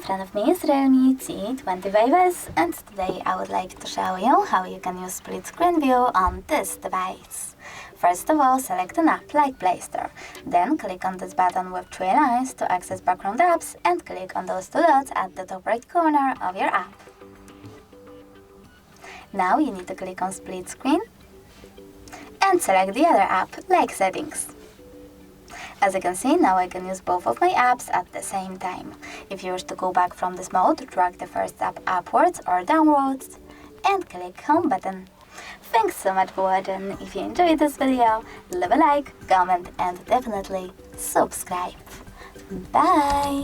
front of me is REALME C25s, and today I would like to show you how you can use split screen view on this device. First of all, select an app like Play Store. Then click on this button with 3 lines to access background apps and click on those 2 dots at the top right corner of your app. Now you need to click on split screen and select the other app like Settings. As you can see, now I can use both of my apps at the same time. If you wish to go back from this mode, drag the first app upwards or downwards and click Home button. Thanks so much for watching. If you enjoyed this video, leave a like, comment and definitely subscribe. Bye!